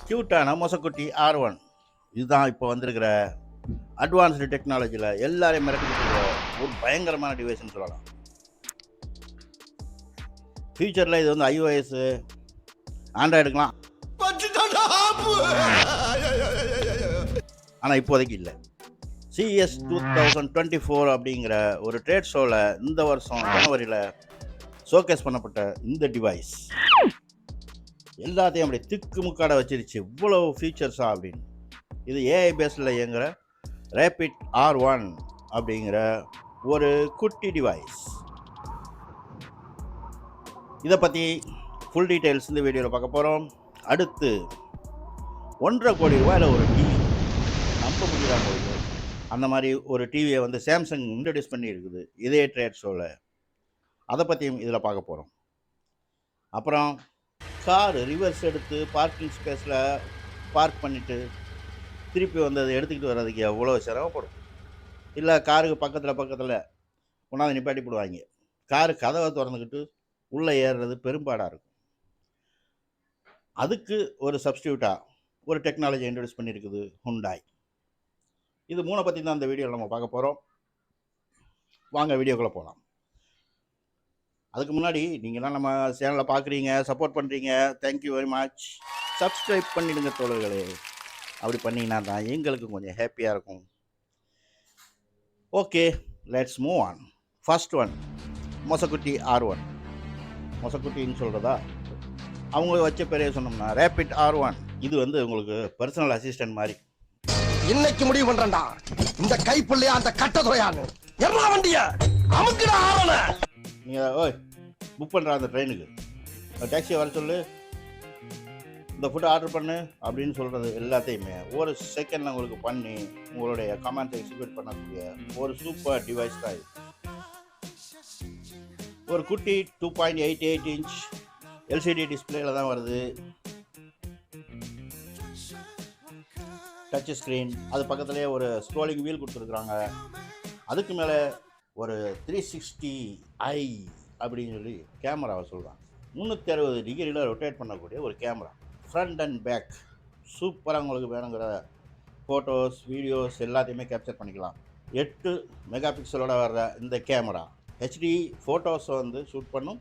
கியூட்டான Mosakutty R1 இதுதான் இப்போ வந்திருக்கிற அட்வான்ஸ்டு டெக்னாலஜியில் எல்லாரையும் மிரட்டிக்கிட்டு ஒரு பயங்கரமான டிவைஸ்ன்னு சொல்லலாம். ஃபியூச்சரில் இது வந்து iOS ஆண்ட்ராய்டுக்கெலாம், ஆனால் இப்போதைக்கு இல்லை. CES 2024 அப்படிங்கிற ஒரு ட்ரேட் ஷோவில் இந்த வருஷம் ஜனவரியில் ஷோகேஸ் பண்ணப்பட்ட இந்த டிவைஸ் எல்லாத்தையும் அப்படி திக்கு முக்காட வச்சிருச்சு. இவ்வளோ ஃபீச்சர்ஸா அப்படின்னு. இது ஏஐ பேஸில் இயங்குகிற ரேபிட் R1 அப்படிங்கிற ஒரு குட்டி டிவைஸ். இதை பற்றி ஃபுல் டீட்டெயில்ஸ் இந்த வீடியோவில் பார்க்க போகிறோம். அடுத்து 1.5 கோடி ரூபாயில் ஒரு டிவி, நம்ப முடியாத போகுது. அந்த மாதிரி ஒரு டிவியை வந்து சாம்சங் இன்ட்ரடியூஸ் பண்ணி இருக்குது இதே ட்ரேட் ஷோவில். அதை பற்றியும் இதில் பார்க்க போகிறோம். அப்புறம் கார் ரிவர்ஸ் எடுத்து பார்க்கிங் ஸ்பேஸில் பார்க் பண்ணிவிட்டு திருப்பி வந்து அதை எடுத்துக்கிட்டு வர்றதுக்கு எவ்வளோ சிரமப்படும். இல்லை காருக்கு பக்கத்தில் கொண்டாந்து நிப்பாட்டி போடுவாங்க. காரு கதவை திறந்துக்கிட்டு உள்ளே ஏறுறது பெரும்பாடாக இருக்கும். அதுக்கு ஒரு சப்ஸ்டியூட்டாக ஒரு டெக்னாலஜி இன்ட்ரடியூஸ் பண்ணியிருக்குது Hundai. இது 3 பற்றி தான் இந்த வீடியோவில் நம்ம பார்க்க போகிறோம். வாங்க வீடியோக்குள்ளே போகலாம். அதுக்கு முன்னாடி நீங்கள்லாம் நம்ம சேனலில் பார்க்குறீங்க, சப்போர்ட் பண்ணுறீங்க, தேங்க்யூ வெரி மச். சப்ஸ்கிரைப் பண்ணிடுங்க தோழர்களே. அப்படி பண்ணிங்கன்னா தான் எங்களுக்கு கொஞ்சம் ஹாப்பியாக இருக்கும். Okay, let's move on. First one, மொசக்குட்டி R1. மொசக்குட்டின்னு சொல்கிறதா, அவங்க வச்ச பேரே சொன்னோம்னா ரேபிட் R1. இது வந்து உங்களுக்கு பர்சனல் அசிஸ்டன்ட் மாதிரி. இன்னைக்கு முடிவு பண்றேன்டா, இந்த கைப்புள்ளையா அந்த கட்டதுறையான்னு எல்லா வண்டிய அமுக்குடா ஆவன. நீங்கள் ஓய் புக் பண்ணுற அந்த ட்ரெயினுக்கு டாக்ஸியை வர சொல்லு, இந்த ஃபுட்டை ஆர்டர் பண்ணு அப்படின்னு சொல்கிறது எல்லாத்தையுமே ஒரு செகண்டில் உங்களுக்கு பண்ணி உங்களுடைய கமெண்ட்ஸை எக்ஸிக்யூட் பண்ணக்கூடிய ஒரு சூப்பர் டிவைஸ் தான் இது. ஒரு குட்டி 2.88 இன்ச் LCD டிஸ்பிளேல தான் வருது. டச் ஸ்க்ரீன், அது பக்கத்துலேயே ஒரு ஸ்க்ரோலிங் வீல் கொடுத்துருக்குறாங்க. அதுக்கு மேலே ஒரு 360i அப்படின்னு சொல்லி கேமராவை சொல்கிறாங்க. 360 டிகிரியில் ரொட்டேட் பண்ணக்கூடிய ஒரு கேமரா. ஃப்ரண்ட் அண்ட் பேக் சூப்பராக உங்களுக்கு வேணுங்கிற ஃபோட்டோஸ், வீடியோஸ் எல்லாத்தையுமே கேப்சர் பண்ணிக்கலாம். 8 மெகா பிக்சலோட வர்ற இந்த கேமரா HD ஃபோட்டோஸை வந்து ஷூட் பண்ணும்.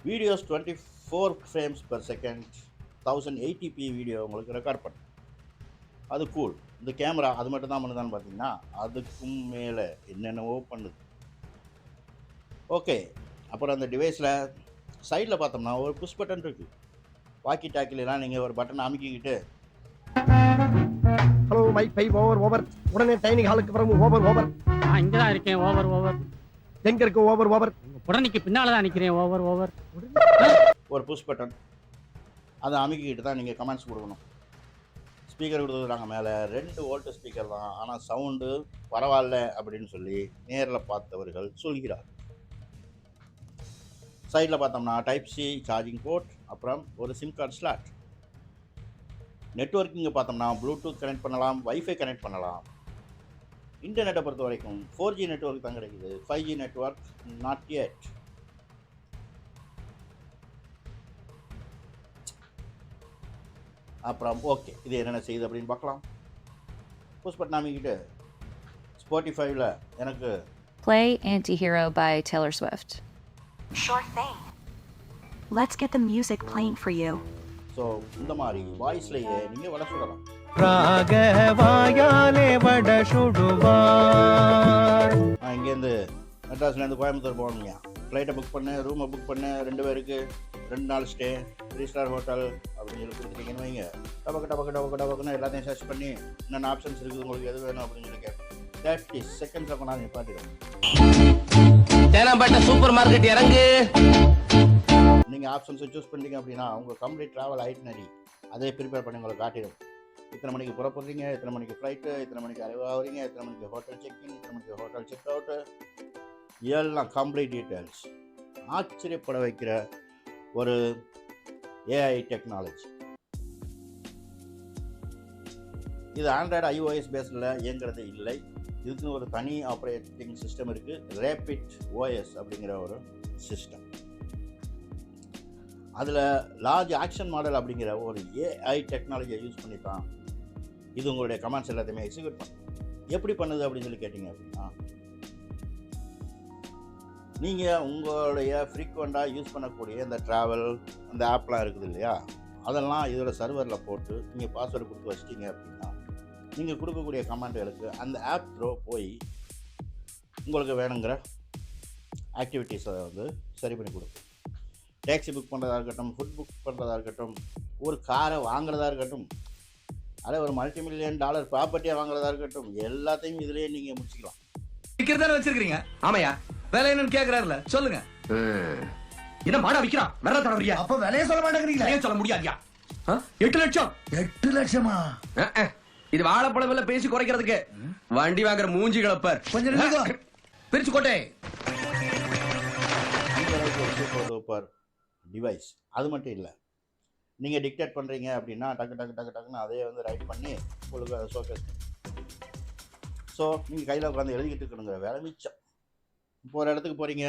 Videos 24 frames per second 1080p video உங்களுக்கு ரெக்கார்ட் பண்ணும். அது கூல். இந்த கேமரா அது மட்டும் தான் பண்ணுதான்னு பார்த்தீங்கன்னா அதுக்கும் மேலே என்னென்னவோ பண்ணுது. ஓகே, அப்புறம் அந்த டிவைஸில் சைடில் பார்த்தோம்னா ஒரு புஷ் பட்டன் இருக்குது. வாக்கி டாக்கிலாம் நீங்கள் ஒரு பட்டன் அமுக்கிக்கிட்டு ஹலோ மை பை ஓவர் உடனே டைனிங் ஹாலுக்கு வரவும் ஓவர் நான் இங்கே தான் இருக்கேன். ஓவர் எங்க இருக்கு ஓவர் உடனேக்கு பின்னால் தான் நிற்கிறேன். ஓவர் ஒரு புஷ் பட்டன் அதை அமுக்கிக்கிட்டு தான் நீங்கள் கமெண்ட்ஸ் கொடுக்கணும். ஸ்பீக்கர் கொடுத்துருக்காங்க மேலே, 2 வோல்ட் ஸ்பீக்கர் தான், ஆனால் சவுண்டு பரவாயில்ல அப்படின்னு சொல்லி நேரில் பார்த்தவர்கள் சொல்கிறார். சைடில் பார்த்தோம்னா டைப் C சார்ஜிங் போர்ட், அப்புறம் ஒரு சிம் கார்டு ஸ்லாட். நெட்வொர்க்கிங்கை பார்த்தோம்னா ப்ளூடூத் கனெக்ட் பண்ணலாம், வைஃபை கனெக்ட் பண்ணலாம். இன்டர்நெட்டை பொறுத்த வரைக்கும் 4G நெட்வொர்க் தான் கிடைக்குது, 5G நெட்வொர்க் நாட் yet. அப்புறம் ஓகே, இது என்னென்ன செய்யுது அப்படின்னு பார்க்கலாம். புஷ் பட்டன் அமைக்கிட்டு ஸ்பாட்டிஃபைல எனக்கு Play Anti-Hero by Taylor Swift. Sure thing. Let's get the music playing for you. So இந்த மாதிரி வாய்ஸ்லேயே நீங்கள் வட சுடலாம். இங்கேருந்து மெட்ராஸ்லேருந்து கோயம்புத்தூர் போகணுங்க. ஃப்ளைட்டை புக் பண்ணு, ரூமை புக் பண்ணு, 2 பேருக்கு 2 நாள் ஸ்டே, 3 ஸ்டார் ஹோட்டல் அப்படின்னு சொல்லி கொடுத்துட்டீங்கன்னு வைங்க. டபக்குன்னு எல்லாத்தையும் சர்ச் பண்ணி என்னென்ன ஆப்ஷன்ஸ் இருக்குது, உங்களுக்கு எது வேணும் அப்படின்னு சொல்லி கேட்பேன். 30 செகண்ட்ஸில் கொண்டாந்து நிப்பாட்டிடும். தேனாம்பேட்டை சூப்பர் மார்க்கெட் இறங்கு. நீங்கள் ஆப்ஷன்ஸை சூஸ் பண்ணிட்டீங்க அப்படின்னா உங்கள் கம்ப்ளீட் ட்ராவல் ஐட்டினரி அதே ப்ரிப்பேர் பண்ணி உங்களுக்கு காட்டிடும். இத்தனை மணிக்கு புறப்படுறீங்க, இத்தனை மணிக்கு ஃப்ளைட்டு, இத்தனை மணிக்கு அரைவ் ஆகுறீங்க, இத்தனை மணிக்கு ஹோட்டல் செக்இன், இத்தனை மணிக்கு ஹோட்டல் செக் அவுட்டு, எல்லாம் கம்ப்ளீட் டீட்டெயில்ஸ். ஆச்சரியப்பட வைக்கிற ஒரு ஏஐ டெக்னாலஜி. இது ஆண்ட்ராய்டு iOS பேஸில் இயங்குறது இல்லை. இதுக்கு ஒரு தனி ஆப்ரேட்டிங் சிஸ்டம் இருக்குது, ரேபிட் OS அப்படிங்கிற ஒரு சிஸ்டம். அதில் லார்ஜ் ஆக்ஷன் மாடல் அப்படிங்கிற ஒரு ஏஐ டெக்னாலஜியை யூஸ் பண்ணி தான் இது உங்களுடைய கமாண்ட்ஸ் எல்லாத்தையுமே எக்ஸிக்யூட் பண்ணும். எப்படி பண்ணுது அப்படின்னு சொல்லி கேட்டிங்க அப்படின்னா, நீங்கள் உங்களுடைய ஃப்ரீக்வெண்ட்டாக யூஸ் பண்ணக்கூடிய இந்த ட்ராவல் அந்த ஆப்லாம் இருக்குது இல்லையா, அதெல்லாம் இதோட சர்வரில் போட்டு நீங்கள் பாஸ்வேர்டு கொடுத்து வச்சிட்டிங்க அப்படின்னா நீங்கள் கொடுக்கக்கூடிய கமாண்டுகளுக்கு அந்த ஆப் த்ரோ போய் உங்களுக்கு வேணுங்கிற ஆக்டிவிட்டீஸை வந்து சரி பண்ணி கொடுக்கும். டேக்ஸி புக் பண்ணுறதா இருக்கட்டும், ஃபுட் புக் பண்ணுறதா இருக்கட்டும், ஒரு காரை வாங்குறதா இருக்கட்டும், அதே ஒரு $multi-million ப்ராப்பர்ட்டியாக வாங்குறதா இருக்கட்டும், எல்லாத்தையும் இதுலேயே நீங்கள் முடிச்சுக்கலாம். விக்கிறதானே வச்சிருக்கீங்க? ஆமாயா. வேலை என்னன்னு கேக்குறாருல, சொல்லுங்க. என்ன மாடா விக்கிறான்? வேற தடவறியா? அப்ப விலைய சொல்ல மாட்டேங்கிறீங்களா? ஏன் சொல்ல முடியாதியா? 8 லட்சம். 8 லட்சமா? இது வாழைப்பழம் விலை பேசி குறைக்கிறதுக்கு வண்டி வாங்குற மூஞ்சி கிளப்பர். கொஞ்சம் நில்லுங்க. பிரிச்சு கோட்டே. Super device. அது மட்டும் இல்லை, நீங்கள் டிக்டேட் பண்ணுறீங்க அப்படின்னா டக்குன்னு அதே வந்து ரைட் பண்ணி உங்களுக்கு அதை ஷோகேஸ். ஸோ நீங்கள் கையில் உட்காந்து எழுதிக்கிட்டு இருக்கணுங்கிற வேலை மிச்சம். இப்போ ஒரு இடத்துக்கு போகிறீங்க,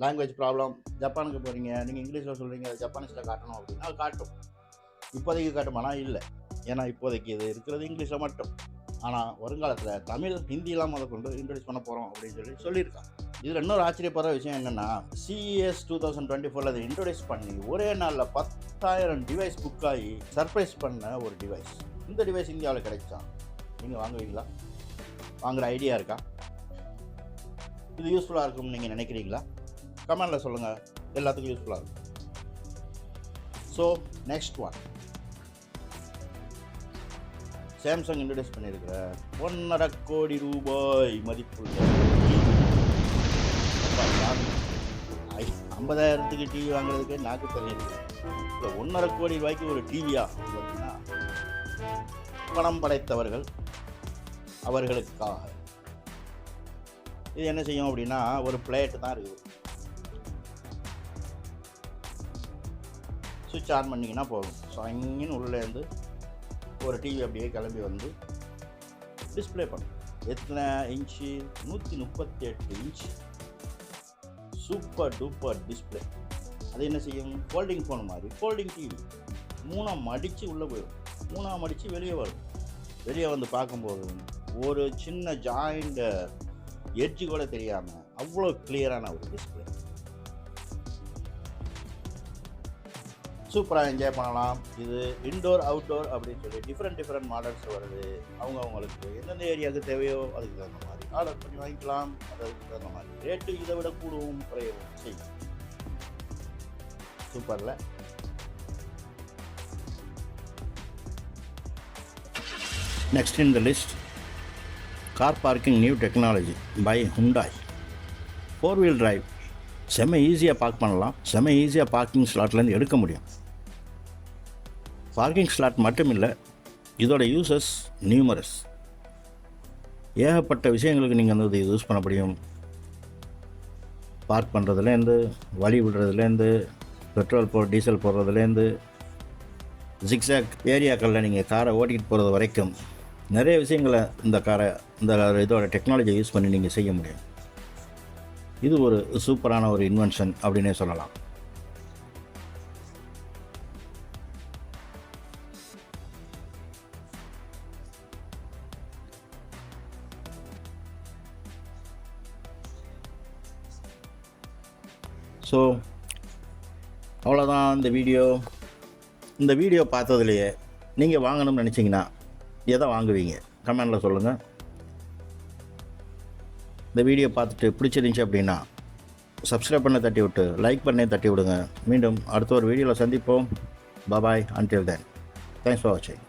லாங்குவேஜ் ப்ராப்ளம், ஜப்பானுக்கு போகிறீங்க, நீங்கள் இங்கிலீஷில் சொல்கிறீங்க, ஜப்பானீஸில் காட்டணும் அப்படின்னா அது காட்டும். இப்போதைக்கு காட்டுமானா இல்லை, ஏன்னா இப்போதைக்கு இது இருக்கிறது இங்கிலீஷில் மட்டும். ஆனால் வருங்காலத்தில் தமிழ், ஹிந்தியெலாம் கொண்டு இன்ட்ரடியூஸ் பண்ண போகிறோம் அப்படின்னு சொல்லியிருக்காங்க. இதில் இன்னொரு ஆச்சரியப்படுற விஷயம் என்னென்னா, CES 2024 அதை இன்ட்ரடியூஸ் பண்ணி ஒரே நாளில் 10,000 டிவைஸ் புக் ஆகி சர்ப்ரைஸ் பண்ண ஒரு டிவைஸ். இந்த டிவைஸ் இந்தியாவில் கிடைச்சா நீங்கள் வாங்குவீங்களா? வாங்குகிற ஐடியா இருக்கா? இது யூஸ்ஃபுல்லாக இருக்கும்னு நீங்கள் நினைக்கிறீங்களா? கமெண்டில் சொல்லுங்கள். எல்லாத்துக்கும் யூஸ்ஃபுல்லாக இருக்கும். So next one, Samsung introduce பண்ணியிருக்கிற 1.5 கோடி ரூபாய் மதிப்புள்ள 50,000க்கு டிவி வாங்குறதுக்கு நாக்கு தெரியுது. இல்லை 1.5 கோடி ரூபாய்க்கு ஒரு டிவியா பார்த்தீங்கன்னா, பணம் படைத்தவர்கள் அவர்களுக்காக. இது என்ன செய்யும் அப்படின்னா, ஒரு பிளேட்டு தான் இருக்குது. சுவிட்ச் ஆன் பண்ணிங்கன்னா போதும், ஸோ அங்கேன்னு உள்ளேருந்து ஒரு டிவி அப்படியே கிளம்பி வந்து டிஸ்பிளே பண்ணும். எத்தனை inch? 138 inch super duper display. அது என்ன செய்யும்? ஃபோல்டிங் ஃபோன் மாதிரி ஃபோல்டிங் டிவி 3 மடித்து உள்ளே போயிடும், 3 மடித்து வெளியே வரும். வெளியே வந்து பார்க்கும்போது ஒரு சின்ன ஜாயிண்ட் எட்ஜு கூட தெரியாமல் அவ்வளோ கிளியரான ஒரு டிஸ்பிளே. சூப்பராக என்ஜாய் பண்ணலாம். இது இன்டோர் அவுட்டோர் அப்படின்னு சொல்லி டிஃப்ரெண்ட் மாடல்ஸ் வருது. அவங்களுக்கு எந்தெந்த ஏரியாவுக்கு தேவையோ அதுக்கு தகுந்த மாதிரி ஆர்டர் பண்ணி வாங்கிக்கலாம். அதுக்கு தகுந்த மாதிரி ரேட்டு இதை விட கூடவும் குறையவும் செய்யும். சூப்பரில். Next in the list, car parking new technology by Hundai. 4-wheel drive செம்ம ஈஸியாக பார்க் பண்ணலாம். செம்ம ஈஸியாக பார்க்கிங் ஸ்லாட்லேருந்து எடுக்க முடியும். பார்க்கிங் ஸ்லாட் மட்டும் இல்லை, இதோட யூசஸ் நியூமரஸ். ஏகப்பட்ட விஷயங்களுக்கு நீங்கள் வந்து யூஸ் பண்ண முடியும். பார்க் பண்ணுறதுலேருந்து, வழி விடுறதுலேருந்து, பெட்ரோல் டீசல் போடுறதுலேருந்து, ஜிக்ஸாக் ஏரியாக்களில் நீங்கள் காரை ஓட்டிகிட்டு போகிறது வரைக்கும் நிறைய விஷயங்களை இதோட டெக்னாலஜியை யூஸ் பண்ணி நீங்கள் செய்ய முடியும். இது ஒரு சூப்பரான ஒரு இன்வென்ஷன் அப்படின்னே சொல்லலாம். ஸோ அவ்வளோதான் இந்த வீடியோ பார்த்ததுலையே நீங்கள் வாங்கணும்னு நினச்சிங்கன்னா எதை வாங்குவீங்க? கமெண்டில் சொல்லுங்கள். இந்த வீடியோ பார்த்துட்டு பிடிச்சிருந்துச்சி அப்படின்னா சப்ஸ்கிரைப் பண்ண தட்டி விட்டு லைக் பண்ணி தட்டி விடுங்க. மீண்டும் அடுத்த ஒரு வீடியோவில் சந்திப்போம். பாய். அன்டில் தென், தேங்க்ஸ் ஃபார் வாட்சிங்.